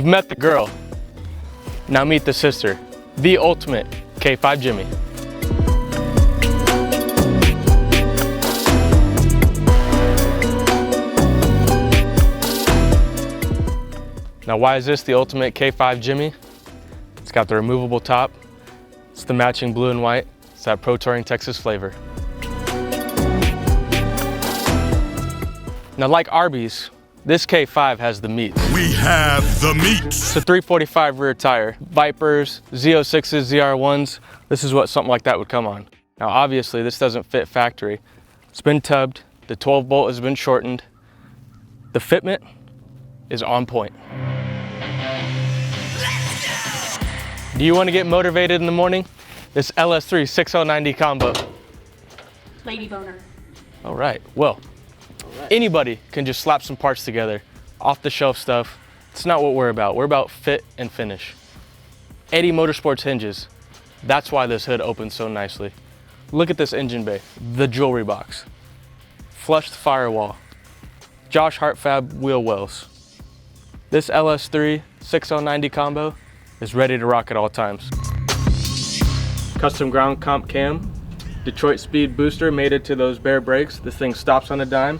met the girl. Now meet the sister, the ultimate K5 Jimmy. Now why is this the ultimate K5 Jimmy? It's got the removable top, it's the matching blue and white, it's that Protouring Texas flavor. Now like Arby's, this K5 has the meats. We have the meats. It's a 345 rear tire. Vipers, Z06s, ZR1s, this is what something like that would come on. Now obviously this doesn't fit factory. It's been tubbed, the 12 bolt has been shortened. The fitment is on point. Do you want to get motivated in the morning? This LS3 6090 combo. Lady boner. All right, well, anybody can just slap some parts together, off the shelf stuff. It's not what we're about. We're about fit and finish. Eddie Motorsports hinges. That's why this hood opens so nicely. Look at this engine bay, the jewelry box, flushed firewall, Josh Hart Fab wheel wells. This LS3 6090 combo is ready to rock at all times. Custom ground comp cam, Detroit speed booster mated to those Baer brakes. This thing stops on a dime.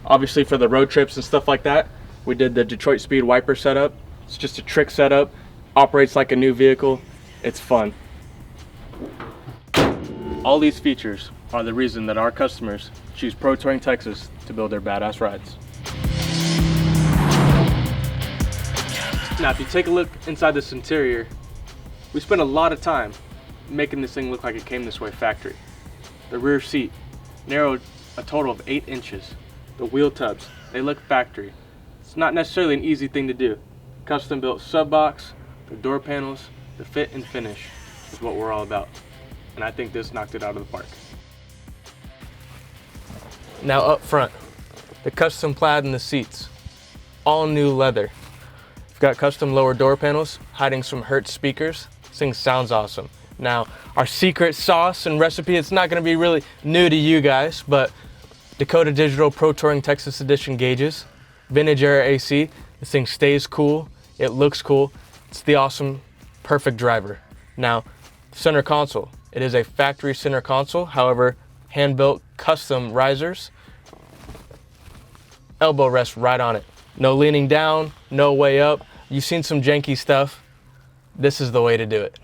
Obviously for the road trips and stuff like that, we did the Detroit speed wiper setup. It's just a trick setup, operates like a new vehicle. It's fun. All these features are the reason that our customers choose Protouring Texas to build their badass rides. Now, if you take a look inside this interior, we spent a lot of time making this thing look like it came this way factory. The rear seat narrowed a total of 8 inches. The wheel tubs, they look factory. It's not necessarily an easy thing to do. Custom built sub box, the door panels, the fit and finish is what we're all about. And I think this knocked it out of the park. Now up front, the custom plaid in the seats, all new leather. We've got custom lower door panels hiding some Hart speakers. This thing sounds awesome. Now, our secret sauce and recipe, it's not gonna be really new to you guys, but Dakota Digital Protouring Texas Edition gauges, vintage era AC. This thing stays cool, it looks cool. It's the awesome, perfect driver. Now, center console. It is a factory center console, however, hand-built custom risers. Elbow rest right on it. No leaning down, no way up. You've seen some janky stuff. This is the way to do it.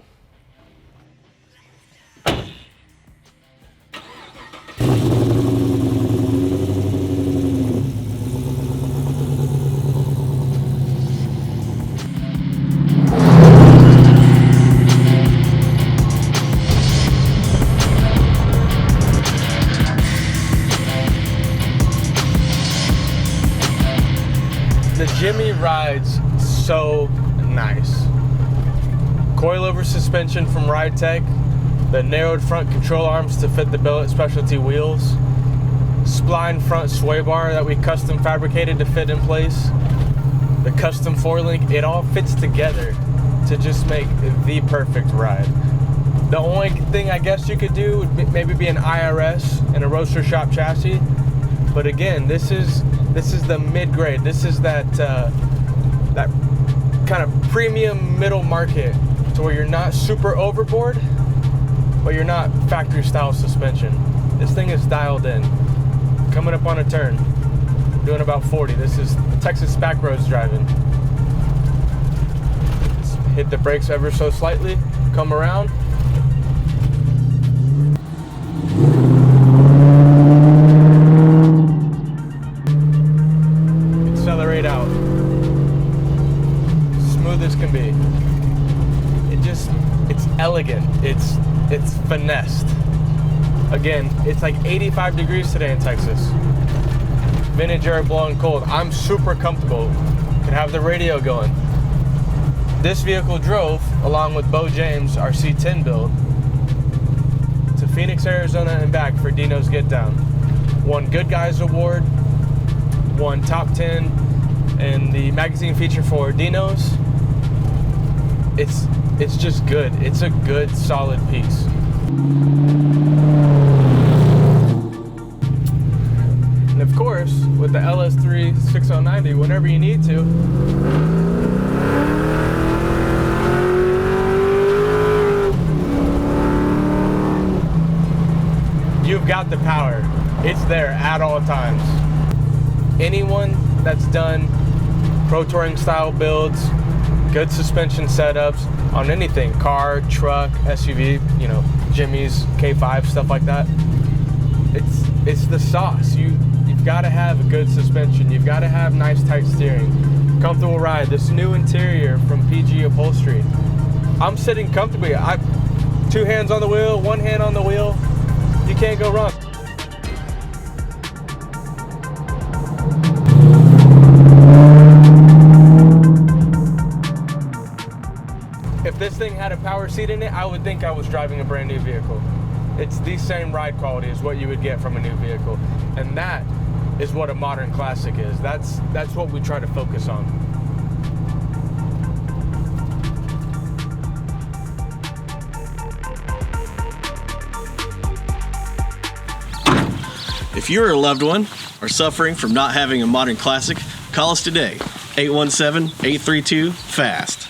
The Jimmy rides so nice. Coilover suspension from Ridetech, the narrowed front control arms to fit the Billet Specialty wheels, spline front sway bar that we custom fabricated to fit in place, the custom 4-link, it all fits together to just make the perfect ride. The only thing I guess you could do would maybe be an IRS and a roadster shop chassis, but again, this is the mid-grade. This is that that kind of premium middle market to where you're not super overboard, but you're not factory style suspension. This thing is dialed in. Coming up on a turn, doing about 40. This is Texas back roads driving. Just hit the brakes ever so slightly, come around. Accelerate out. Smooth as can be. It's elegant. It's finessed. Again, it's like 85 degrees today in Texas. Vintage air blowing cold. I'm super comfortable. Can have the radio going. This vehicle drove, along with Bo James, our C10 build, to Phoenix, Arizona and back for Dino's Get Down. Won Good Guys Award, won top 10 in the magazine feature for Dino's. It's just good. It's a good, solid piece. And of course, with the LS3 6090, whenever you need to, you've got the power. It's there at all times. Anyone that's done Pro Touring style builds, good suspension setups on anything, car, truck, SUV, you know, Jimmy's, K5, stuff like that. It's the sauce. You've got to have a good suspension. You've got to have nice tight steering, comfortable ride. This new interior from PG Upholstery. I'm sitting comfortably. Two hands on the wheel, one hand on the wheel. You can't go wrong. If this thing had a power seat in it, I would think I was driving a brand new vehicle. It's the same ride quality as what you would get from a new vehicle. And that is what a modern classic is. That's what we try to focus on. If you or a loved one are suffering from not having a modern classic, call us today, 817-832-FAST.